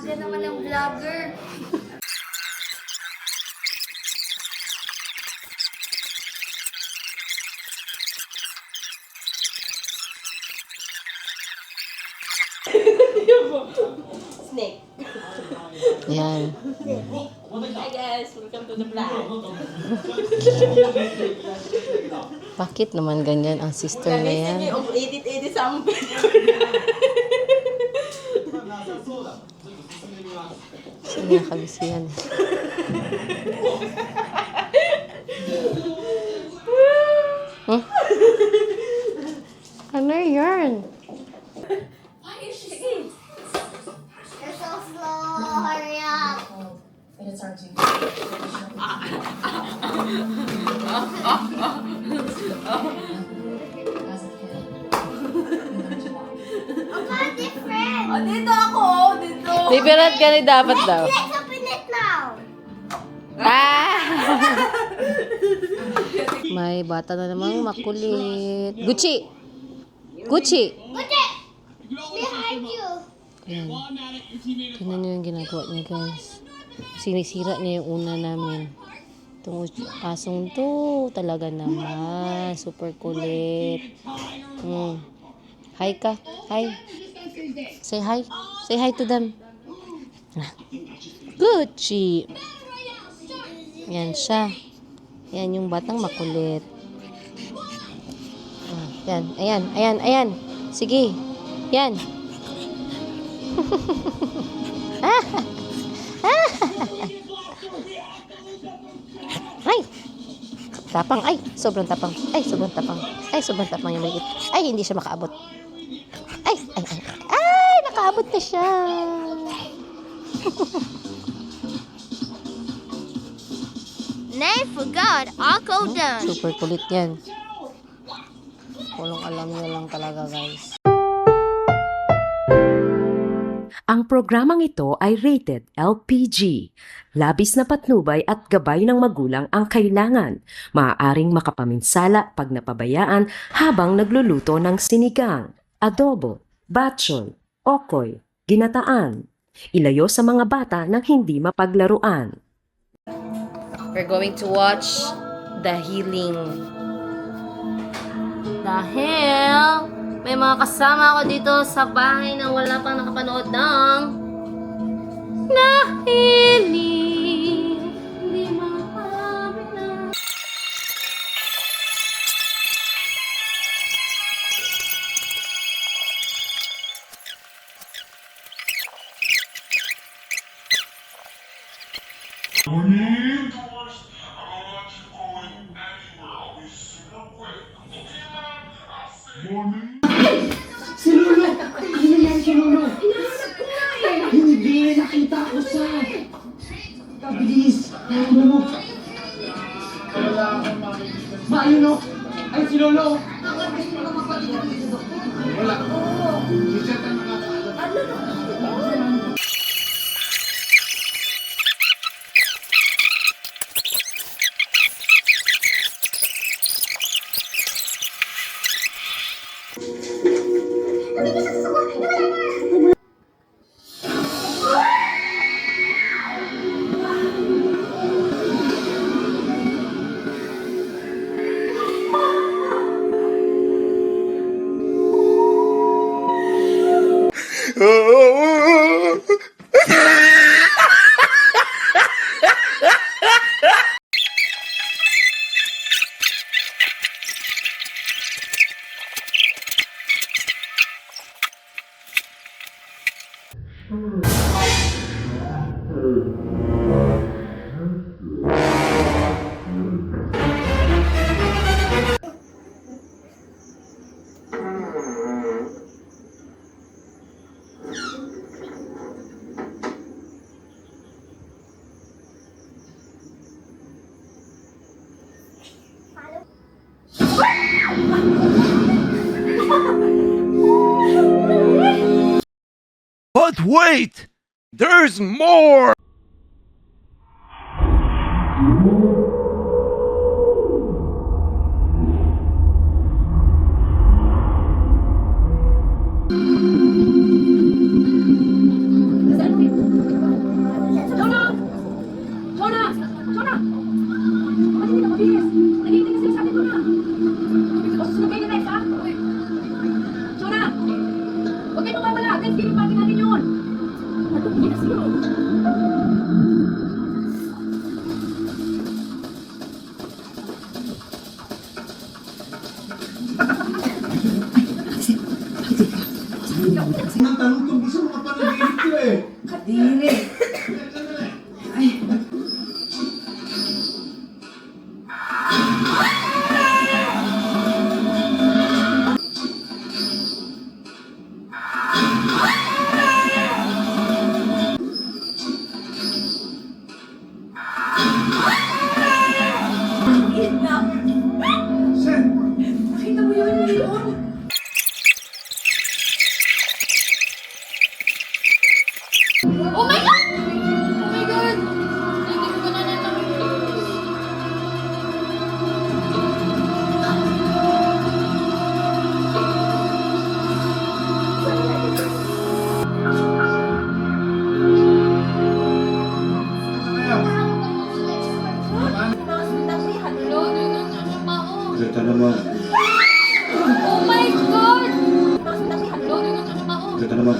Aga naman ng vlogger. Snake. Yan. Hi guys, welcome to the vlog. Bakit naman ganyan ang sister na yan? Edit sa aming Saan nakabisihan? Hmm? Ano yan? You're so slow. Hurry up. Papa, different. dito ako, dito. Different ka ni dapat daw. Let's open it now. Ah! May bata na namang makulit. Gucci! Gucci! Gucci! Behind you. Ayan. Tingnan nyo yung ginagawa niya, guys. Sinisira niya yung una namin. Itong asong to, talaga naman. Super kulit. Hi ka. Hi. Say hi. Say hi to them. Gucci. Yan siya. Yan yung batang makulit. Yan. Ayan. Ayan. Ayan. Sige. Yan. Ay! Tapang. Ay! Sobrang tapang. Ay! Sobrang tapang. Ay! Sobrang tapang yung maliit. Ay! Hindi siya makaabot. Ay! Ay! Ay! Ay! Nakaabot na siya. Nay, for God, I'll go down. Super kulit yan. Walang alam niya lang talaga, guys. Ang programang ito ay rated LPG. Labis na patnubay at gabay ng magulang ang kailangan. Maaaring makapaminsala pag napabayaan habang nagluluto ng sinigang, adobo, batchoy, okoy, ginataan. Ilayo sa mga bata nang hindi mapaglaruan. We're going to watch The Healing. Dahil may mga kasama ako dito sa bahay na wala pang nakapanood ng Nahiling. Hindi makabi na. Si Lolo! Ano yan si Lolo? Hindi, nakita ko sa... Kabilis! Ano mo? Ayun o! Ay, si Lolo! Wala. But wait! There's more! Jonah! Bakit hindi ka mabilis? Naghihintay kasi sa akin, Jonah! O susunod kayo ni Rex, ha? Jonah! Huwag kayo mawawala! Thanksgiving party natin yun! Hindi na siguro. Ang tanong tungkol sa mga panaginip ko eh. Kadiri! Ay! Sen, Nakita mo yun yun? Oh my God! Oh my God! Hindi ko na nalaman. Hello, dito na siya mao. Ito naman. Oh my God! Hello, dito na siya mao. Ito naman.